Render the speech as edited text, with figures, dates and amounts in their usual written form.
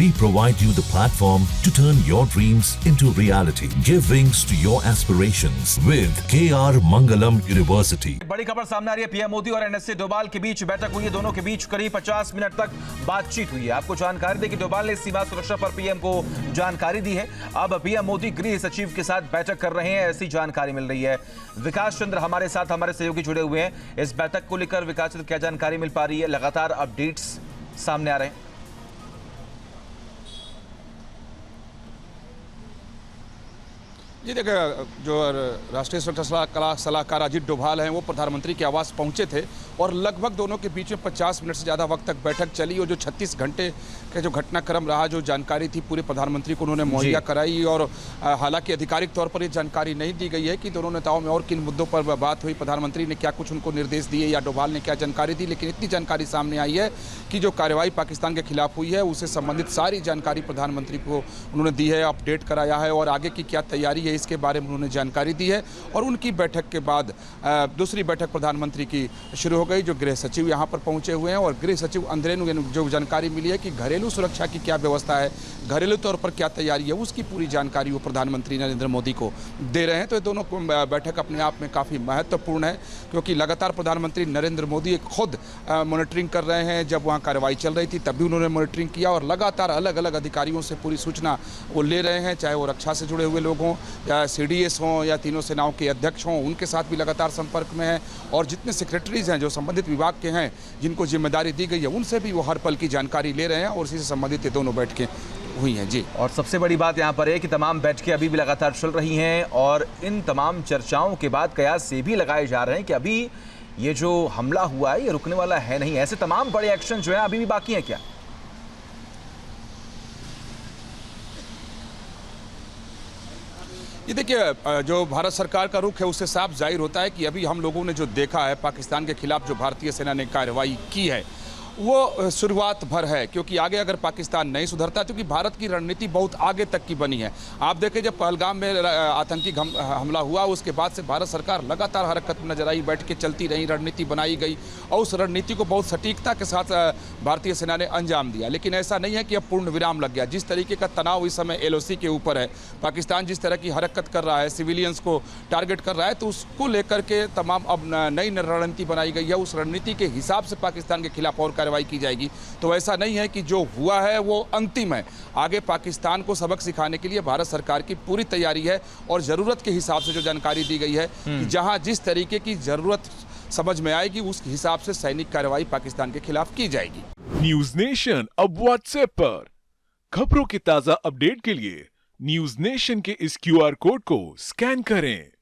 We provide you the platform to turn your dreams into reality. Give wings to your aspirations with KR Mangalam University. बड़ी खबर सामने आ रही है। PM Modi और NSA Doval के बीच बैठक हुई है। दोनों के बीच करीब 50 मिनट तक बातचीत हुई है। आपको जानकारी दें कि डोभाल ने सीमा सुरक्षा पर पीएम को जानकारी दी है। अब पीएम मोदी गृह सचिव के साथ बैठक कर रहे हैं, ऐसी जानकारी मिल रही है। विकास चंद्र हमारे साथ, हमारे सहयोगी जुड़े हुए हैं। इस बैठक को लेकर विकास चंद्र, क्या जानकारी मिल पा रही है? लगातार अपडेट्स सामने आ रहे हैं। जी देखिए, जो राष्ट्रीय सुरक्षा सलाहकार अजीत डोभाल हैं वो प्रधानमंत्री के आवास पहुंचे थे और लगभग दोनों के बीच में 50 मिनट से ज़्यादा वक्त तक बैठक चली और जो 36 घंटे का जो घटनाक्रम रहा, जो जानकारी थी पूरे प्रधानमंत्री को उन्होंने मुहैया कराई। और हालांकि आधिकारिक तौर पर ये जानकारी नहीं दी गई है कि दोनों नेताओं में और किन मुद्दों पर बात हुई, प्रधानमंत्री ने क्या कुछ उनको निर्देश दिए या डोभाल ने क्या जानकारी दी, लेकिन इतनी जानकारी सामने आई है कि जो कार्रवाई पाकिस्तान के खिलाफ हुई है उससे संबंधित सारी जानकारी प्रधानमंत्री को उन्होंने दी है, अपडेट कराया है और आगे की क्या तैयारी है इसके बारे में उन्होंने जानकारी दी है। और उनकी बैठक के बाद दूसरी बैठक प्रधानमंत्री की शुरू हो गई। जो गृह सचिव यहां पर पहुंचे हुए हैं और गृह सचिव अंदरूनी जो जानकारी मिली है कि घरेलू सुरक्षा की क्या व्यवस्था है, घरेलू तौर पर क्या तैयारी है, उसकी पूरी जानकारी वो प्रधानमंत्री नरेंद्र मोदी को दे रहे हैं। तो ये दोनों बैठक अपने आप में काफ़ी महत्वपूर्ण है क्योंकि लगातार प्रधानमंत्री नरेंद्र मोदी खुद मॉनिटरिंग कर रहे हैं। जब वहाँ कार्रवाई चल रही थी तब भी उन्होंने मॉनिटरिंग किया और लगातार अलग अलग अधिकारियों से पूरी सूचना वो ले रहे हैं, चाहे वो रक्षा से जुड़े हुए लोग हों या CDS हों या तीनों सेनाओं के अध्यक्ष हों, उनके साथ भी लगातार संपर्क में हैं। और जितने सेक्रेटरीज हैं जो संबंधित विभाग के हैं जिनको जिम्मेदारी दी गई है उनसे भी वो हर पल की जानकारी ले रहे हैं और इसी से संबंधित ये दोनों बैठकें हुई हैं। जी, और सबसे बड़ी बात यहाँ पर है कि तमाम बैठकें अभी भी लगातार चल रही हैं और इन तमाम चर्चाओं के बाद कयास ये भी लगाए जा रहे हैं कि अभी ये जो हमला हुआ है ये रुकने वाला है नहीं। ऐसे तमाम बड़े एक्शन जो है अभी भी बाकी हैं क्या? ये देखिए, जो भारत सरकार का रुख है उससे साफ जाहिर होता है कि अभी हम लोगों ने जो देखा है पाकिस्तान के खिलाफ जो भारतीय सेना ने कार्रवाई की है वो शुरुआत भर है, क्योंकि आगे अगर पाकिस्तान नहीं सुधरता, क्योंकि भारत की रणनीति बहुत आगे तक की बनी है। आप देखें जब पहलगाम में आतंकी हमला हुआ उसके बाद से भारत सरकार लगातार हरकत में नजर आई, बैठ के चलती रही, रणनीति बनाई गई और उस रणनीति को बहुत सटीकता के साथ भारतीय सेना ने अंजाम दिया। लेकिन ऐसा नहीं है कि अब पूर्ण विराम लग गया। जिस तरीके का तनाव इस समय LOC के ऊपर है, पाकिस्तान जिस तरह की हरकत कर रहा है, सिविलियंस को टारगेट कर रहा है, तो उसको लेकर के तमाम अब नई रणनीति बनाई गई है। उस रणनीति के हिसाब से पाकिस्तान के खिलाफ और कार्रवाई की जाएगी। तो ऐसा नहीं है कि जो हुआ है वो अंतिम है। आगे पाकिस्तान को सबक सिखाने के लिए भारत सरकार की पूरी तैयारी है और जरूरत के हिसाब से जो जानकारी दी गई है कि जहां जिस तरीके की जरूरत समझ में आएगी उस हिसाब से सैनिक कार्रवाई पाकिस्तान के खिलाफ की जाएगी। न्यूज नेशन अब व्हाट्सएप पर खबरों के ताजा अपडेट के लिए न्यूज नेशन के इस QR कोड को स्कैन करें।